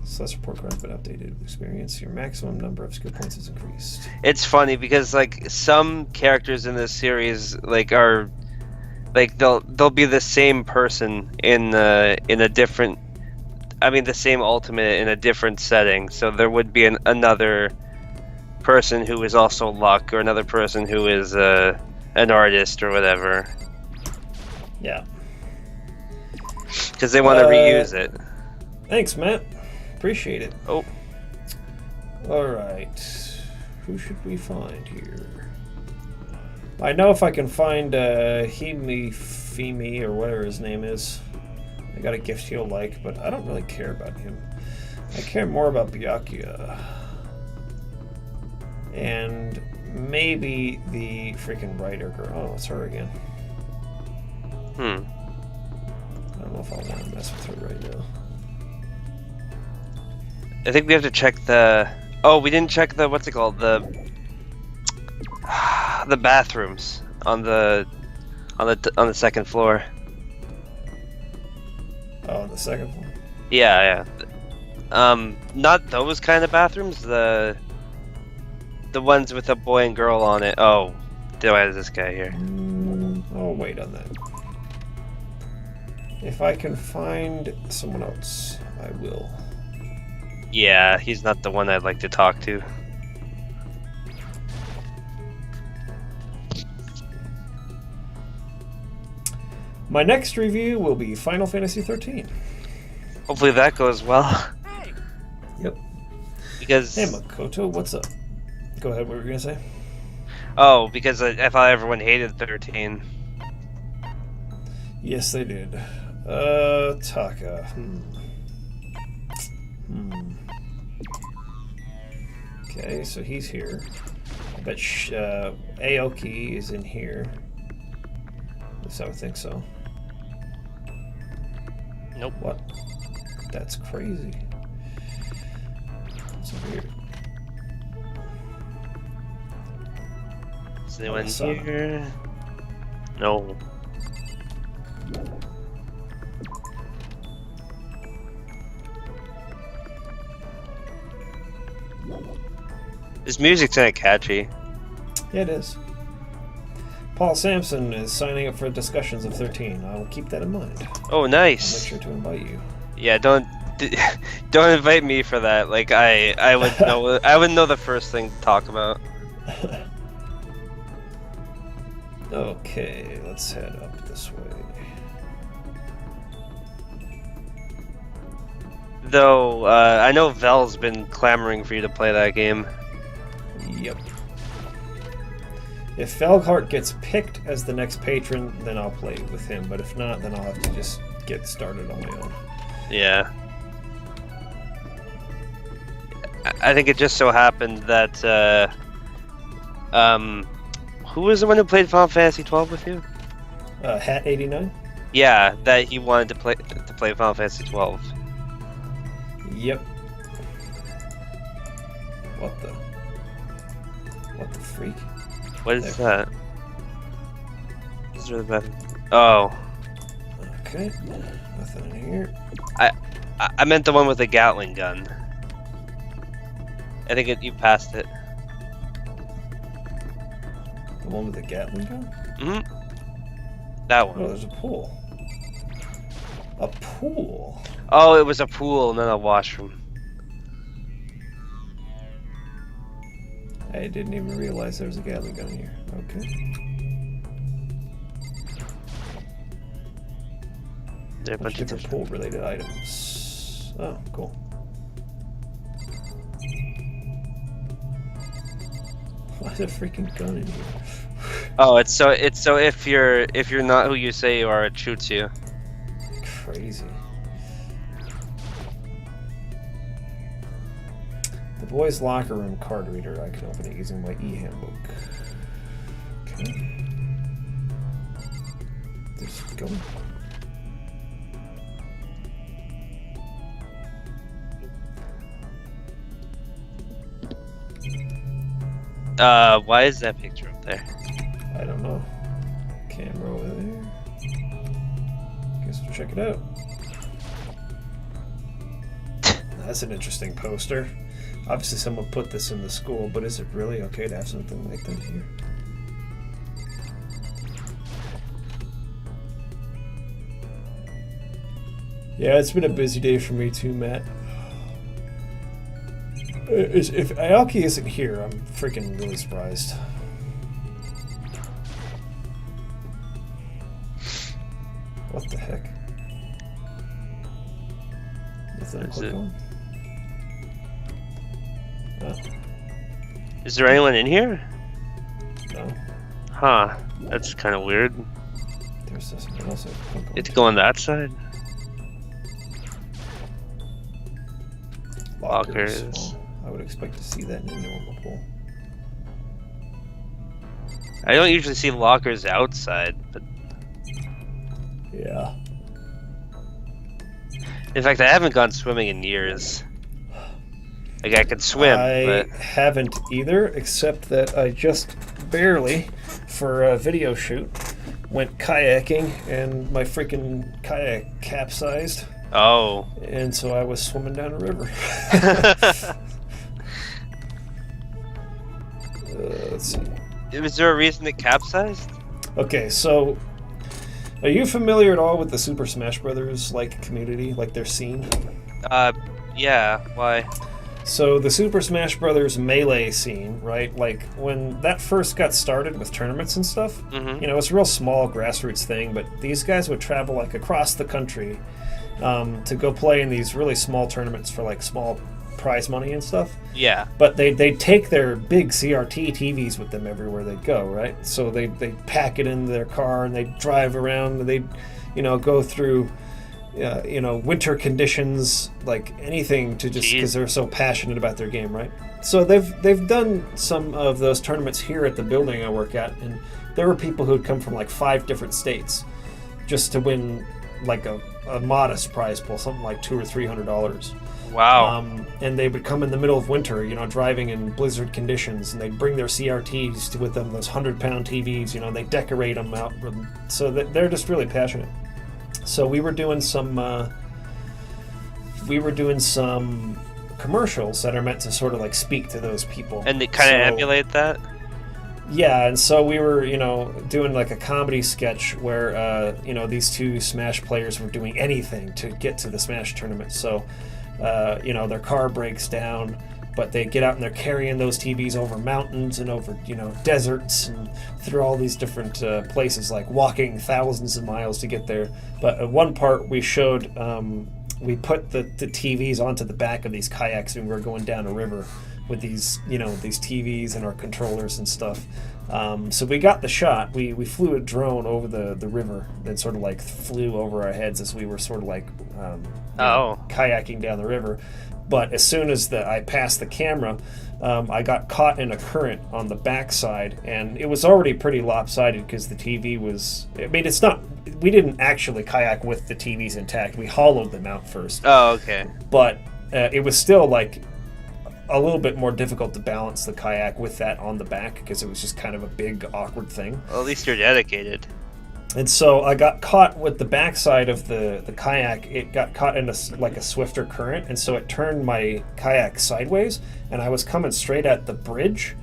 Celeste report card's been updated with experience. Your maximum number of skill points is increased. It's funny because, like, some characters in this series, like, are... Like, they'll be the same person in a different... I mean, the same ultimate in a different setting. So there would be another person who is also luck, or another person who is an artist or whatever. Yeah. Because they want to reuse it. Thanks, Matt. Appreciate it. Oh. Alright. Who should we find here? I know if I can find Fimi, or whatever his name is. I got a gift he'll like, but I don't really care about him. I care more about Byakuya. And maybe the freaking writer girl. Oh, it's her again. I don't know if I want to mess with her right now. I think we have to check the. Oh, we didn't check the what's it called the bathrooms on the second floor. Oh, on the second one. Yeah. Not those kind of bathrooms. The ones with a boy and girl on it. Oh, do I have this guy here? I'll wait on that. If I can find someone else, I will. Yeah, he's not the one I'd like to talk to. My next review will be Final Fantasy 13. Hopefully that goes well. Yep. Because Hey Makoto, what's up? Go ahead, what were you gonna say? oh, because I thought everyone hated 13. Yes, they did. Taka. Okay, so he's here. I bet Aoki is in here. At least I would think so. Nope. What? That's crazy. That's weird. Is anyone Sana. here? No. This music's kinda catchy. Yeah, it is. Paul Sampson is signing up for discussions of 13. I will keep that in mind. Oh, I'll make nice. sure to invite you. Yeah, don't invite me for that. Like I would know I would know the first thing to talk about. Okay, let's head up this way. Though I know Vel's been clamoring for you to play that game. Yep. If Skeleheart gets picked as the next patron, then I'll play with him. But if not, then I'll have to just get started on my own. Yeah. I think it just so happened that who was the one who played Final Fantasy 12 with you? Hat 89? Yeah, that he wanted to play Final Fantasy 12. Yep. What the freak? What is that? Is there the oh. Okay, nothing in here. I meant the one with the Gatling gun. I think you passed it. The one with the Gatling gun? Mm-hmm. That one. Oh, there's a pool. A pool? Oh, it was a pool, not a washroom. I didn't even realize there was a Gatling gun here. Okay. There are a bunch of different pool-related items. Oh, cool. Why's a freaking gun in here? Oh, it's so if you're not who you say you are, it shoots you. Crazy. The boys' locker room card reader. I can open it using my e-handbook. Okay. Just go. Why is that picture up there? I don't know. Camera over there. Guess we'll check it out. That's an interesting poster. Obviously someone put this in the school, but is it really okay to have something like that here? Yeah, it's been a busy day for me too, Matt. If Aoki isn't here, I'm freaking really surprised. What the heck? Nothing to click on? Oh, Is there anyone in here? no. Huh. That's kind of weird. There's something else I can click on. You have to go on that side. Lockers. Well, I would expect to see that in a normal pool. I don't usually see lockers outside, but Yeah. in fact, I haven't gone swimming in years. Like I could swim, I but haven't either, except that I just barely, for a video shoot, went kayaking and my freaking kayak capsized. oh. And so I was swimming down a river. Let's see. Was there a reason it capsized? Okay, so are you familiar at all with the Super Smash Brothers like community, like their scene? Yeah. Why? So the Super Smash Brothers Melee scene, right? Like when that first got started with tournaments and stuff, Mm-hmm. you know, it's a real small grassroots thing, but these guys would travel like across the country to go play in these really small tournaments for like small prize money and stuff. Yeah. But they'd take their big CRT TVs with them everywhere they'd go, right? So they pack it in their car and they'd drive around and they'd, you know, go through, you know, winter conditions, like anything to just because they're so passionate about their game, right? So they've done some of those tournaments here at the building I work at, and there were people who'd come from like 5 different states just to win like a modest prize pool, something like $200 or $300. Wow. And they would come in the middle of winter, you know, driving in blizzard conditions, and they'd bring their CRTs with them, those 100-pound TVs, you know, they decorate them out, so they're just really passionate. So we were doing some commercials that are meant to sort of like speak to those people. And they kind of emulate that? Yeah, and so we were, you know, doing like a comedy sketch where, you know, these 2 Smash players were doing anything to get to the Smash tournament. So, you know, their car breaks down, but they get out and they're carrying those TVs over mountains and over, you know, deserts and through all these different places, like walking thousands of miles to get there. But at one part we showed, we put the TVs onto the back of these kayaks and we were going down a river with these, you know, these TVs and our controllers and stuff. So we got the shot. We flew a drone over the river that sort of like flew over our heads as we were sort of like kayaking down the river. But as soon as I passed the camera, I got caught in a current on the backside, and it was already pretty lopsided because the TV was. I mean, it's not. We didn't actually kayak with the TVs intact. We hollowed them out first. Oh, okay. But it was still like a little bit more difficult to balance the kayak with that on the back because it was just kind of a big, awkward thing. Well, at least you're dedicated. And so I got caught with the backside of the kayak. It got caught in a swifter current, and so it turned my kayak sideways, and I was coming straight at the bridge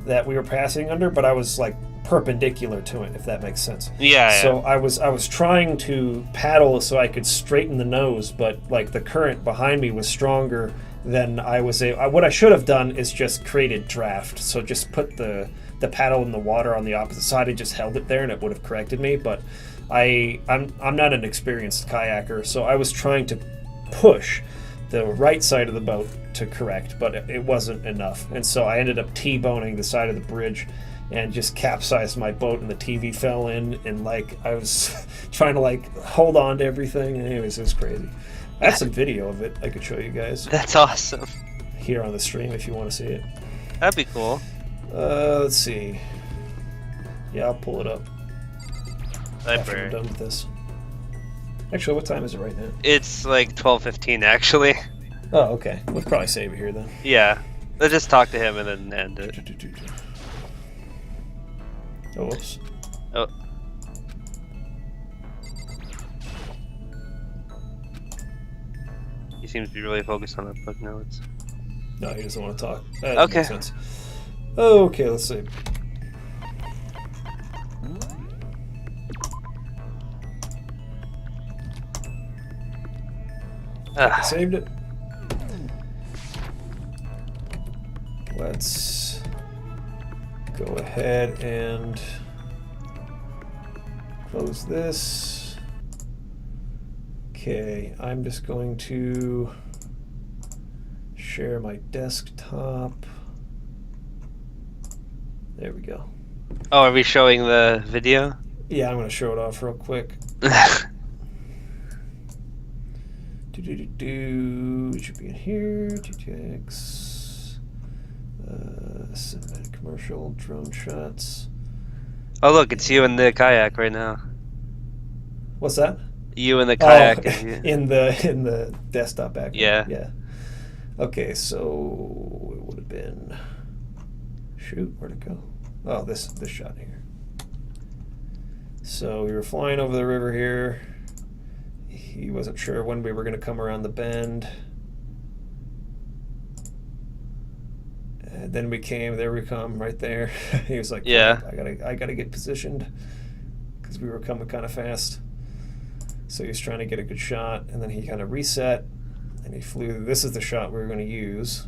that we were passing under, but I was like perpendicular to it, if that makes sense. Yeah. So I was trying to paddle so I could straighten the nose, but like the current behind me was stronger than I was able. What I should have done is just created draft. So just put the paddle in the water on the opposite side and just held it there, and it would have corrected me. But I'm not an experienced kayaker, so I was trying to push the right side of the boat to correct, but it wasn't enough, and so I ended up T-boning the side of the bridge and just capsized my boat, and the TV fell in, and like I was trying to like hold on to everything. Anyways, it was crazy. I have some video of it I could show you guys That's awesome. here on the stream if you want to see it. That'd be cool. Let's see. Yeah, I'll pull it up after I'm Library. done with this. Actually, what time is it right now? It's like 12:15 actually. Oh, okay. We'll probably save it here then. Yeah. Let's just talk to him and then end it. Oh, whoops. Oh. He seems to be really focused on that book now. No, he doesn't want to talk. That Okay. makes sense. Okay, let's see. I saved it. Let's go ahead and close this. Okay, I'm just going to share my desktop. There we go. Oh, are we showing the video? Yeah, I'm going to show it off real quick. It should be in here. TTX. Cinematic commercial. Drone shots. Oh, look, it's you in the kayak right now. What's that? You in the kayak. Oh, in the desktop background. Yeah. Yeah. Okay, so it would have been. Shoot, where'd it go? Oh, this shot here. So we were flying over the river here. He wasn't sure when we were going to come around the bend. And then we came. There we come, right there. He was like, Yeah. I gotta get positioned because we were coming kind of fast. So he was trying to get a good shot, and then he kind of reset, and he flew. This is the shot we were going to use.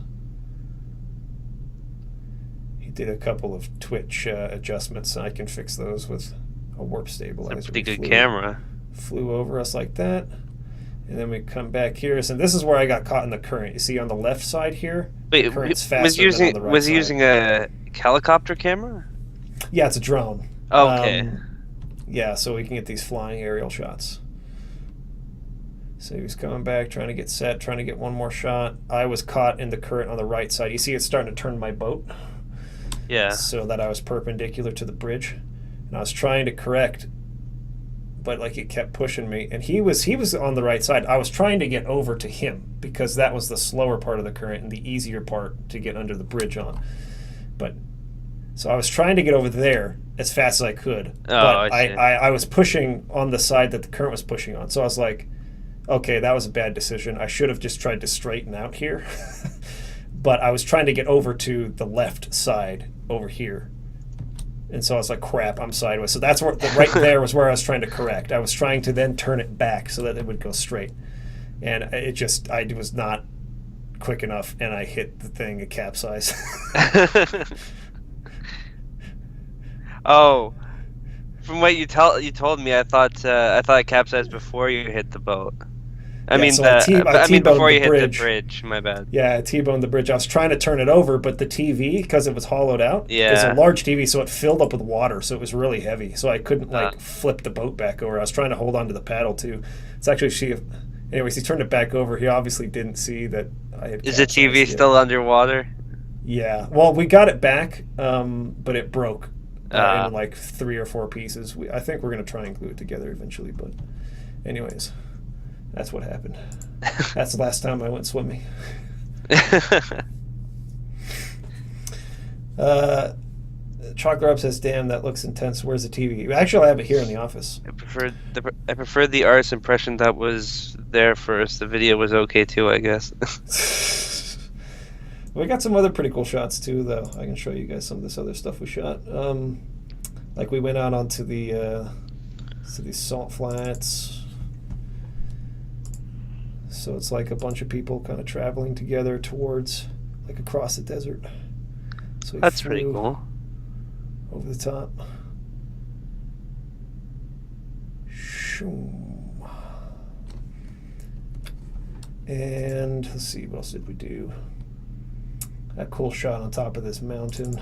He did a couple of twitch adjustments. I can fix those with a warp stabilizer. It's a pretty He good camera. Flew over us like that, and then we come back here. So this is where I got caught in the current. You see on the left side here, Wait, the current's faster was than on the right was he side. using a helicopter camera? Yeah, it's a drone. Okay. Yeah, so we can get these flying aerial shots. So he was coming back, trying to get set, trying to get one more shot. I was caught in the current on the right side. You see it's starting to turn my boat. Yeah. So that I was perpendicular to the bridge. And I was trying to correct, but like it kept pushing me. And he was on the right side. I was trying to get over to him because that was the slower part of the current and the easier part to get under the bridge on. But so I was trying to get over there as fast as I could. But I see. I was pushing on the side that the current was pushing on. So I was like, okay, that was a bad decision. I should have just tried to straighten out here. But I was trying to get over to the left side over here. And so I was like, crap, I'm sideways. So that's where, right there was where I was trying to correct. I was trying to then turn it back so that it would go straight. And it just, I was not quick enough, and I hit the thing, it capsized. Oh, from what you told me, I thought it capsized before you hit the boat. I mean, so I T-boned before you the hit bridge. the bridge. My bad. Yeah, I T-boned the bridge. I was trying to turn it over, but the TV, because it was hollowed out, it was a large TV, so it filled up with water, so it was really heavy. So I couldn't flip the boat back over. I was trying to hold on to the paddle too. It's actually anyways, he turned it back over. He obviously didn't see that I had. Is the TV capsized still underwater? Yeah. Well, we got it back, but it broke into like 3 or 4 pieces. I think we're gonna try and glue it together eventually, but anyways, that's what happened. That's the last time I went swimming. Chocolate Rob says, "Damn, that looks intense. Where's the TV?" Actually, I have it here in the office. I preferred the artist's impression that was there first. The video was okay too, I guess. We got some other pretty cool shots too, though. I can show you guys some of this other stuff we shot. Like we went out onto the these salt flats. So it's like a bunch of people kind of traveling together towards, like across the desert. So That's pretty cool. Over the top. Shoom. And let's see, what else did we do? That cool shot on top of this mountain.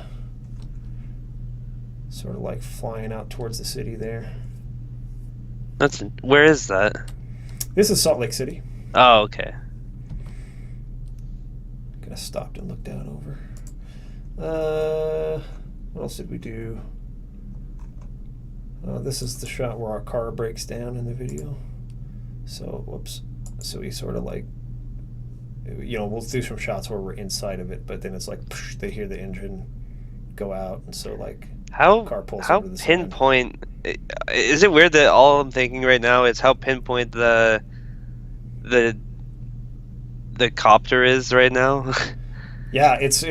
Sort of like flying out towards the city there. Where is that? This is Salt Lake City. Oh, okay. Kind of stopped and looked down over. What else did we do? This is the shot where our car breaks down in the video. So, whoops. So we sort of like, we'll do some shots where we're inside of it, but then it's like, psh, they hear the engine go out, and so like, car pulls over to the side. Pinpoint? Is it weird that all I'm thinking right now is how pinpoint the copter is right now? Yeah, it's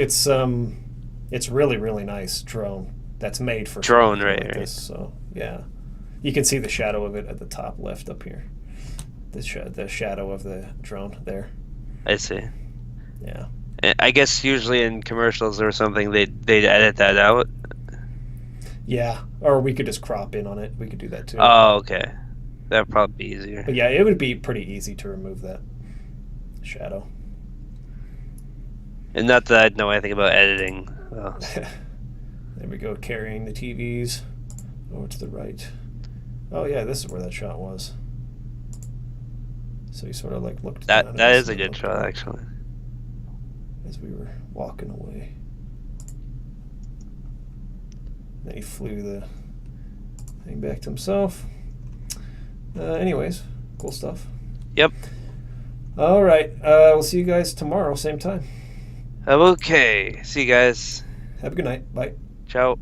really, really nice drone that's made for drone, like right? This, so yeah, you can see the shadow of it at the top left up here. The shadow of the drone there. I see. Yeah. I guess usually in commercials or something they'd edit that out. Yeah, or we could just crop in on it. We could do that too. Oh, okay. That'd probably be easier. But yeah, it would be pretty easy to remove that shadow. And not that I'd know anything about editing. Oh. There we go, carrying the TVs over to the right. Oh yeah, this is where that shot was. So you sort of like looked down. That is a good shot, actually. As we were walking away. Then he flew the thing back to himself. Anyways, cool stuff. Yep. All right. We'll see you guys tomorrow, same time. Okay. See you guys. Have a good night. Bye. Ciao.